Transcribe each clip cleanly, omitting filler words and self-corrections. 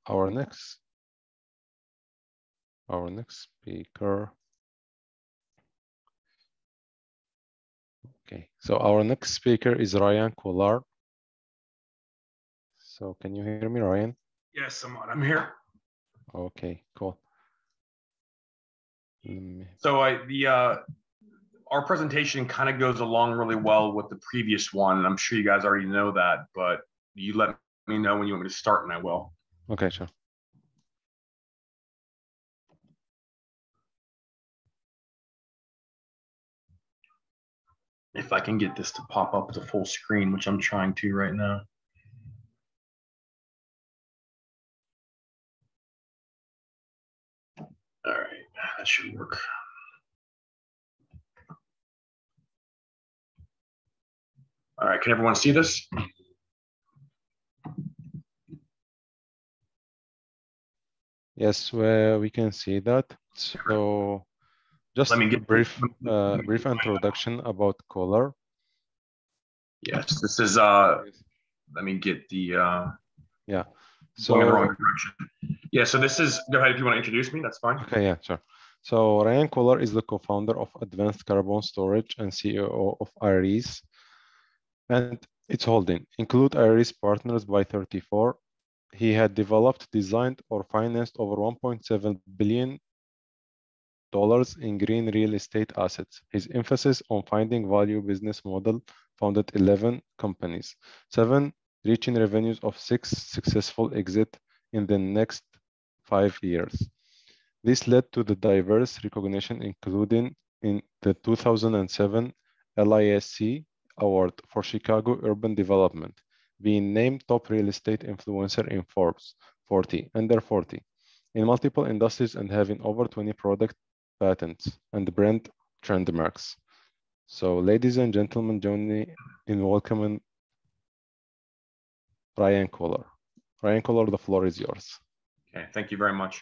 our next speaker. Okay, so our next speaker is Ryan Kolar. So can you hear me, Ryan? Yes, I'm here. Okay, cool. So our presentation kind of goes along really well with the previous one. I'm sure you guys already know that, but you let me know when you want me to start and I will. Okay, sure. If I can get this to pop up as a full screen, which I'm trying to right now. All right, that should work. All right, can everyone see this? Yes, we can see that. So just Let me a get brief introduction about Kolar. Yes, this is let me get the yeah. So going in the wrong direction. Yeah, so this is, go ahead if you want to introduce me, that's fine. Okay, yeah, sure. So Ryan Kolar is the co-founder of Advanced Carbon Storage and CEO of ARIISE, and its holding include ARIISE Partners by 34. He had developed, designed, or financed over $1.7 billion in green real estate assets. His emphasis on finding value business model founded 11 companies, 7 reaching revenues of 6 successful exit in the next 5 years. This led to the diverse recognition, including in the 2007 LISC Award for Chicago Urban Development, being named top real estate influencer in Forbes 40, under 40, in multiple industries and having over 20 product patents and brand trademarks. So, ladies and gentlemen, join me in welcoming Ryan Kolar. Ryan Kolar, the floor is yours. Okay, thank you very much.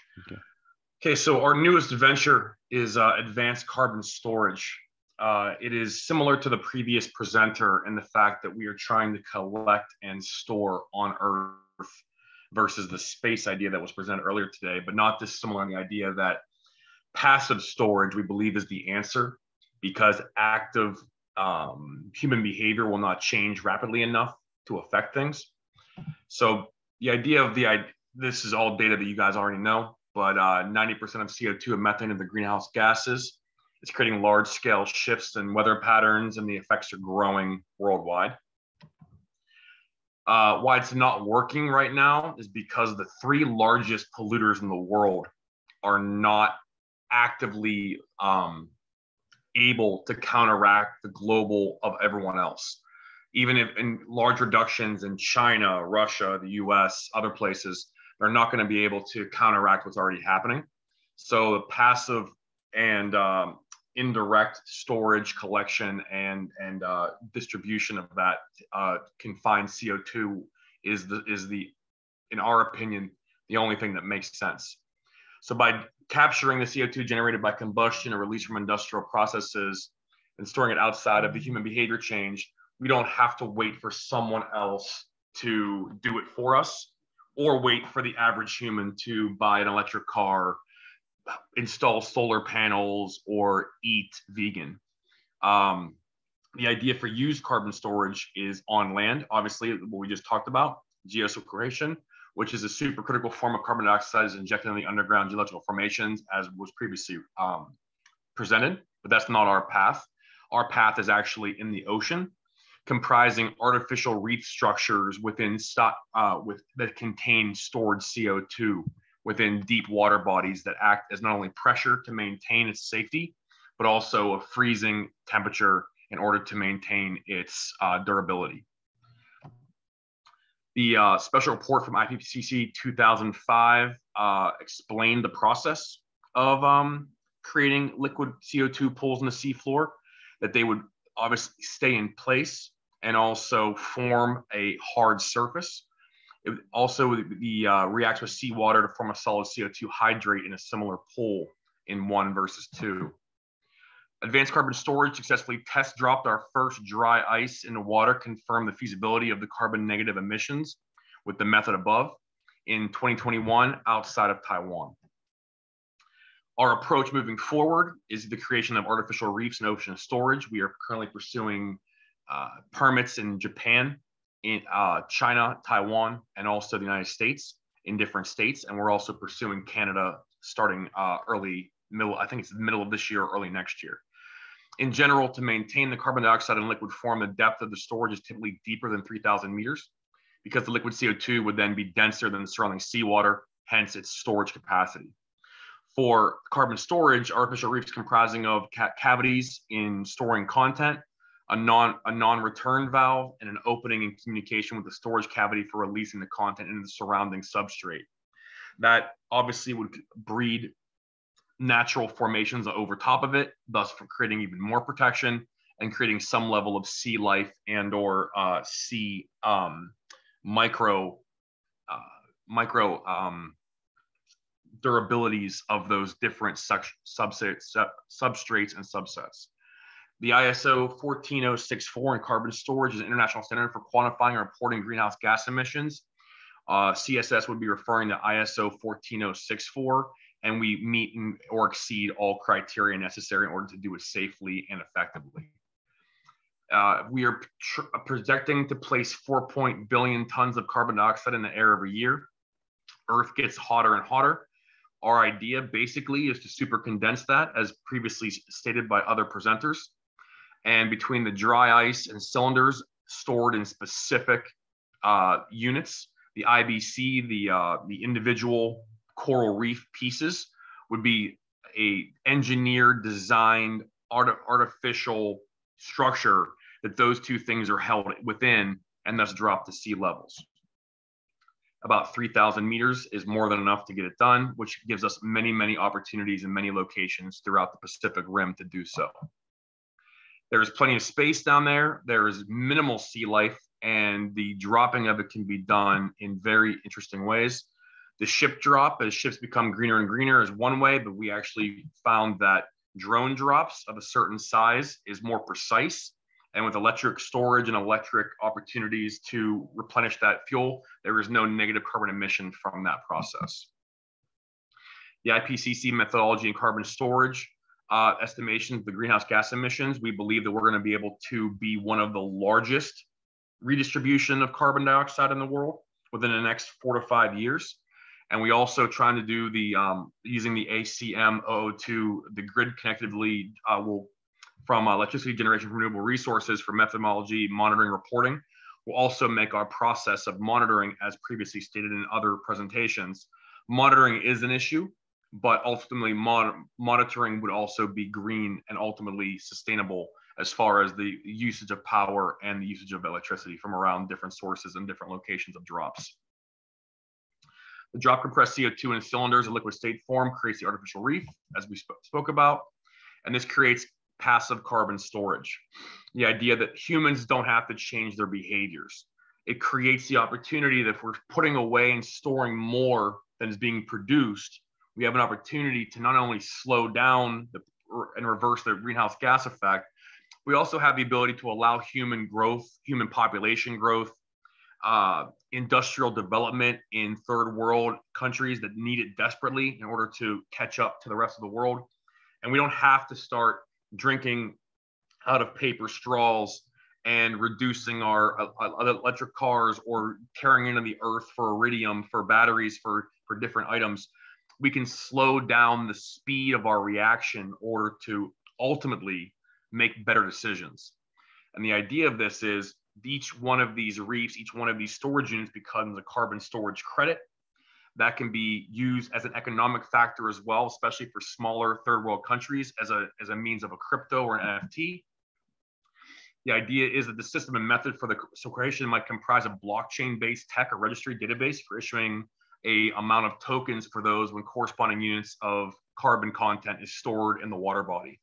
Okay, so our newest venture is advanced carbon storage. It is similar to the previous presenter in the fact that we are trying to collect and store on Earth versus the space idea that was presented earlier today, but not dissimilar in the idea that passive storage, we believe, is the answer because active human behavior will not change rapidly enough to affect things. So the idea of this is all data that you guys already know, but 90% of CO2 and methane of the greenhouse gases. It's creating large-scale shifts in weather patterns, and the effects are growing worldwide. Why it's not working right now is because the 3 largest polluters in the world are not actively able to counteract the global of everyone else. Even if in large reductions in China, Russia, the US, other places, they're not going to be able to counteract what's already happening. So the passive and indirect storage, collection, and distribution of that confined CO2 is in our opinion, the only thing that makes sense. So by capturing the CO2 generated by combustion or release from industrial processes and storing it outside of the human behavior change, we don't have to wait for someone else to do it for us or wait for the average human to buy an electric car, install solar panels, or eat vegan. The idea for used carbon storage is on land, obviously, what we just talked about, geosequestration, which is a supercritical form of carbon dioxide is injected in the underground geological formations, as was previously presented, but that's not our path. Our path is actually in the ocean, comprising artificial reef structures within that contain stored CO2 within deep water bodies that act as not only pressure to maintain its safety, but also a freezing temperature in order to maintain its durability. The special report from IPCC 2005 explained the process of creating liquid CO2 pools in the seafloor, that they would obviously stay in place and also form a hard surface. It also reacts with seawater to form a solid CO2 hydrate in a similar pool in 1 versus 2. Advanced carbon storage successfully test dropped our first dry ice into water, confirmed the feasibility of the carbon negative emissions with the method above. in 2021 outside of Taiwan. Our approach moving forward is the creation of artificial reefs and ocean storage. We are currently pursuing permits in Japan, in China, Taiwan, and also the United States in different states. And we're also pursuing Canada starting I think it's the middle of this year or early next year. In general, to maintain the carbon dioxide in liquid form, the depth of the storage is typically deeper than 3,000 meters because the liquid CO2 would then be denser than the surrounding seawater, hence its storage capacity. For carbon storage, artificial reefs comprising of cavities in storing content, a non-return valve, and an opening in communication with the storage cavity for releasing the content into the surrounding substrate. That obviously would breed natural formations over top of it, thus for creating even more protection and creating some level of sea life and or sea micro durabilities of those different substrates and subsets. The ISO 14064 in carbon storage is an international standard for quantifying and reporting greenhouse gas emissions. CSS would be referring to ISO 14064, and we meet or exceed all criteria necessary in order to do it safely and effectively. We are projecting to place 4 billion tons of carbon dioxide in the air every year. Earth gets hotter and hotter. Our idea basically is to super condense that, as previously stated by other presenters. And between the dry ice and cylinders stored in specific units, the IBC, the individual coral reef pieces, would be a engineered, designed, artificial structure that those two things are held within and thus drop to sea levels. About 3,000 meters is more than enough to get it done, which gives us many, many opportunities in many locations throughout the Pacific Rim to do so. There's plenty of space down there. There is minimal sea life, and the dropping of it can be done in very interesting ways. The ship drop, as ships become greener and greener, is one way, but we actually found that drone drops of a certain size is more precise. And with electric storage and electric opportunities to replenish that fuel, there is no negative carbon emission from that process. The IPCC methodology in carbon storage estimations, the greenhouse gas emissions, we believe that we're going to be able to be one of the largest redistribution of carbon dioxide in the world within the next 4 to 5 years. And we also trying to do the, using the ACM002, the grid connectively from electricity generation from renewable resources for methodology, monitoring, reporting, will also make our process of monitoring, as previously stated in other presentations. Monitoring is an issue, but ultimately monitoring would also be green and ultimately sustainable as far as the usage of power and the usage of electricity from around different sources and different locations of drops. The drop compressed CO2 in cylinders in liquid state form creates the artificial reef, as we spoke about, and this creates passive carbon storage. The idea that humans don't have to change their behaviors. It creates the opportunity that if we're putting away and storing more than is being produced, we have an opportunity to not only slow down and reverse the greenhouse gas effect, we also have the ability to allow human growth, human population growth, industrial development in third world countries that need it desperately in order to catch up to the rest of the world. And we don't have to start drinking out of paper straws and reducing our electric cars or tearing into the earth for iridium, for batteries, for different items. We can slow down the speed of our reaction in order to ultimately make better decisions. And the idea of this is each one of these reefs, each one of these storage units becomes a carbon storage credit that can be used as an economic factor as well, especially for smaller third world countries as a means of a crypto or an NFT. The idea is that the system and method for the creation might comprise a blockchain-based tech or registry database for issuing a amount of tokens for those when corresponding units of carbon content is stored in the water body.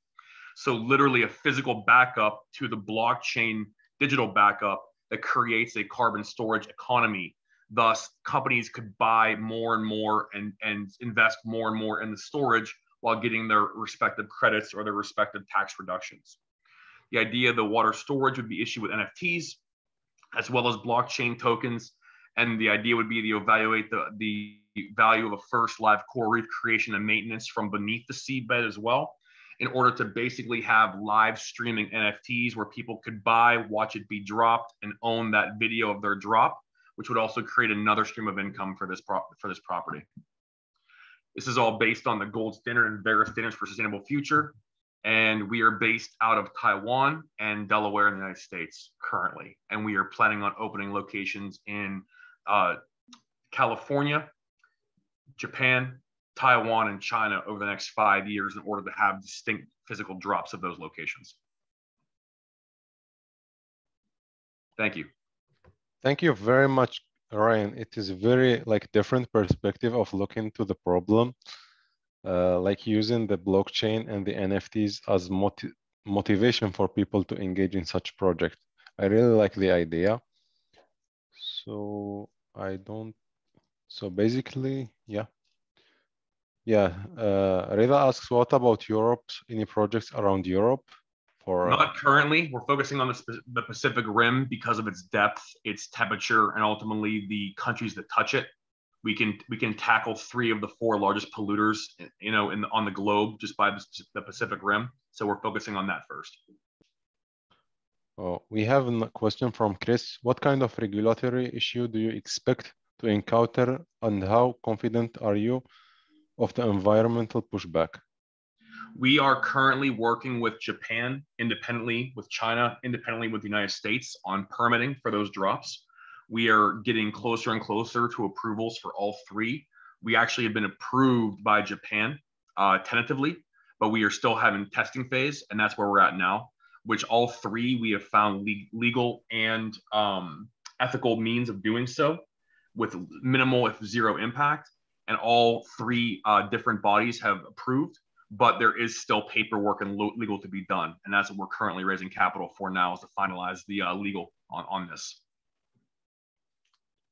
So literally a physical backup to the blockchain digital backup that creates a carbon storage economy. Thus, companies could buy more and more and invest more and more in the storage while getting their respective credits or their respective tax reductions. The idea of the water storage would be issued with NFTs, as well as blockchain tokens, And the idea would be to evaluate the value of a first live coral reef creation and maintenance from beneath the seabed as well, in order to basically have live streaming NFTs where people could buy, watch it be dropped, and own that video of their drop, which would also create another stream of income for this property. This is all based on the gold standard and various standards for sustainable future. And we are based out of Taiwan and Delaware in the United States currently. And we are planning on opening locations in California, Japan, Taiwan, and China over the next 5 years in order to have distinct physical drops of those locations. Thank you. Thank you very much, Ryan. It is very different perspective of looking to the problem, like using the blockchain and the NFTs as motivation for people to engage in such project. I really like the idea. So basically, yeah. Reda asks, what about Europe? Any projects around Europe? Not currently. We're focusing on the Pacific Rim because of its depth, its temperature, and ultimately the countries that touch it. We can tackle 3 of the 4 largest polluters, on the globe just by the Pacific Rim. So we're focusing on that first. Oh, we have a question from Chris. What kind of regulatory issue do you expect to encounter, and how confident are you of the environmental pushback? We are currently working with Japan independently, with China independently, with the United States on permitting for those drops. We are getting closer and closer to approvals for all 3. We actually have been approved by Japan tentatively, but we are still having testing phase, and that's where we're at now, which all 3 we have found legal and ethical means of doing so with minimal, if zero impact. And all 3 different bodies have approved, but there is still paperwork and legal to be done. And that's what we're currently raising capital for now, is to finalize the legal on this.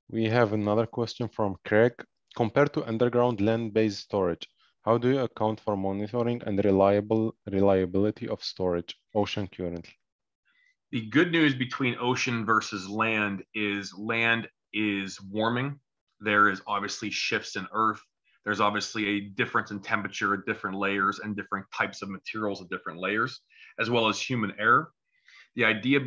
We have another question from Craig. Compared to underground land-based storage, how do you account for monitoring and reliability of storage ocean currently? The good news between ocean versus land is warming. There is obviously shifts in earth. There's obviously a difference in temperature at different layers and different types of materials at different layers, as well as human error. The idea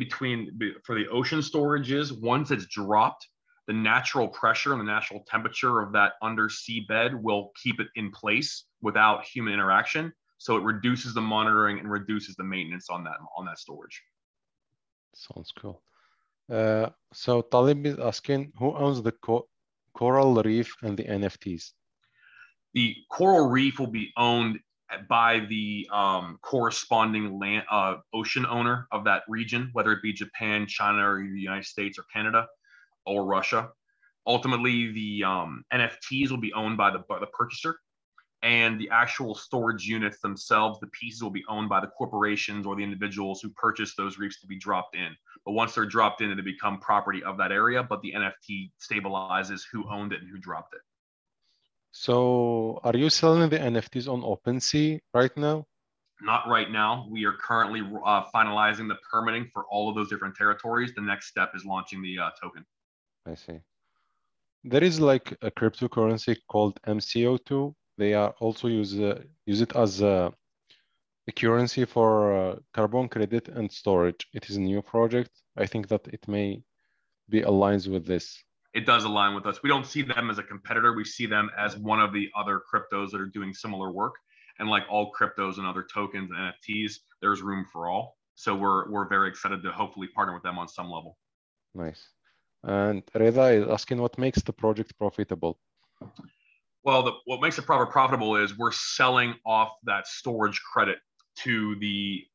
for the ocean storage is once it's dropped, the natural pressure and the natural temperature of that undersea bed will keep it in place without human interaction. So it reduces the monitoring and reduces the maintenance on that storage. Sounds cool. So Talib is asking, who owns the coral reef and the NFTs? The coral reef will be owned by the corresponding ocean owner of that region, whether it be Japan, China, or the United States or Canada or Russia. Ultimately, the NFTs will be owned by the purchaser, and the actual storage units themselves, the pieces, will be owned by the corporations or the individuals who purchase those reefs to be dropped in. But once they're dropped in, they become property of that area, but the NFT stabilizes who owned it and who dropped it. So are you selling the NFTs on OpenSea right now? Not right now. We are currently finalizing the permitting for all of those different territories. The next step is launching the token. I see. There is like a cryptocurrency called MCO2. They are also use it as a currency for carbon credit and storage. It is a new project. I think that it may be aligned with this. It does align with us. We don't see them as a competitor. We see them as one of the other cryptos that are doing similar work. And like all cryptos and other tokens and NFTs, there's room for all. So we're very excited to hopefully partner with them on some level. Nice. And Reda is asking, what makes the project profitable? Well, what makes it profitable is we're selling off that storage credit to the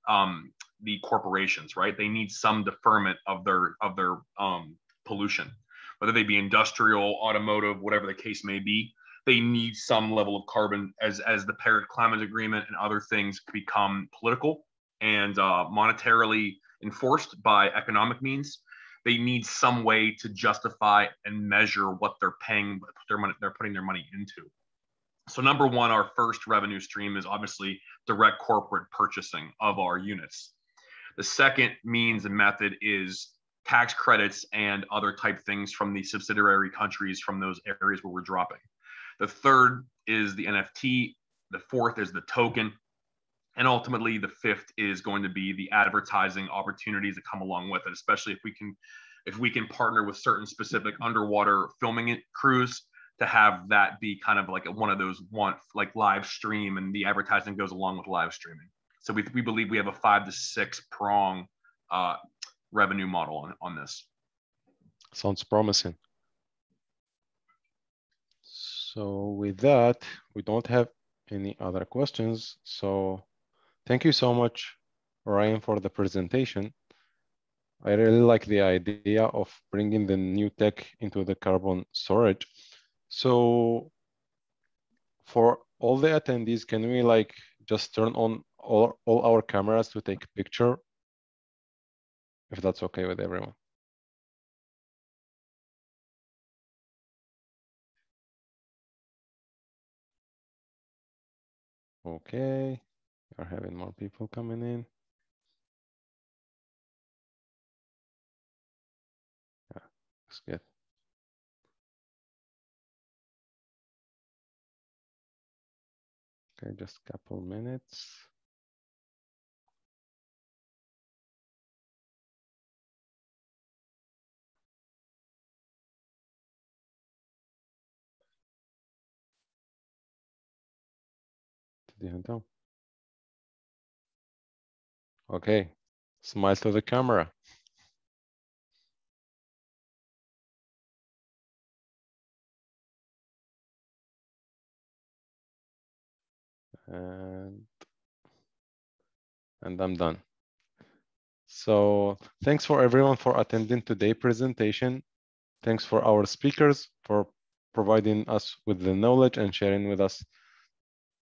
corporations, right? They need some deferment of their pollution, whether they be industrial, automotive, whatever the case may be. They need some level of carbon as the Paris Climate Agreement and other things become political and monetarily enforced by economic means. They need some way to justify and measure what they're paying, they're putting their money into. So number one, our first revenue stream is obviously direct corporate purchasing of our units. The second means and method is tax credits and other type things from the subsidiary countries from those areas where we're dropping. The third is the NFT. The fourth is the token. And ultimately, the fifth is going to be the advertising opportunities that come along with it, especially if we can partner with certain specific underwater filming crews to have that be kind of like one of those like live stream, and the advertising goes along with live streaming. So we believe we have a 5 to 6 prong revenue model on this. Sounds promising. So with that, we don't have any other questions. So thank you so much, Ryan, for the presentation. I really like the idea of bringing the new tech into the carbon storage. So for all the attendees, can we like just turn on all our cameras to take a picture? If that's okay with everyone. Okay, we're having more people coming in. Yeah, that's good. Okay, just a couple minutes. Okay, smile to the camera. And I'm done. So thanks for everyone for attending today's presentation. Thanks for our speakers for providing us with the knowledge and sharing with us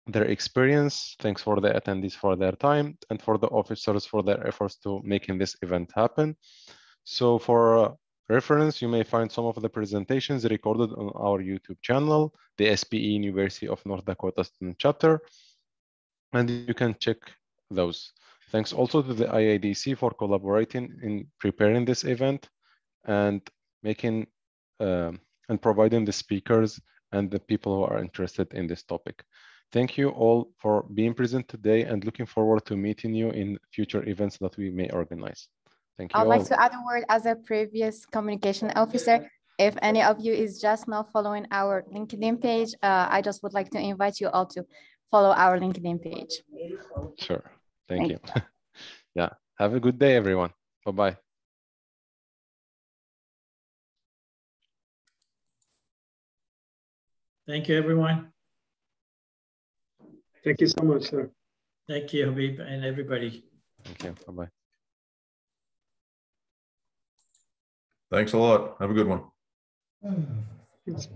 their experience. Thanks for the attendees for their time, and for the officers for their efforts to making this event happen. So for reference, you may find some of the presentations recorded on our YouTube channel, the SPE University of North Dakota Student Chapter, and you can check those. Thanks also to the IADC for collaborating in preparing this event and making and providing the speakers and the people who are interested in this topic. Thank you all for being present today, and looking forward to meeting you in future events that we may organize. Thank you all. I'd like to add a word as a previous communication officer. If any of you is just now following our LinkedIn page, I just would like to invite you all to follow our LinkedIn page. Sure. Thank you. Yeah. Have a good day, everyone. Bye-bye. Thank you, everyone. Thank you so much, sir. Thank you, Habib, and everybody. Thank you. Bye-bye. Thanks a lot. Have a good one. Yes.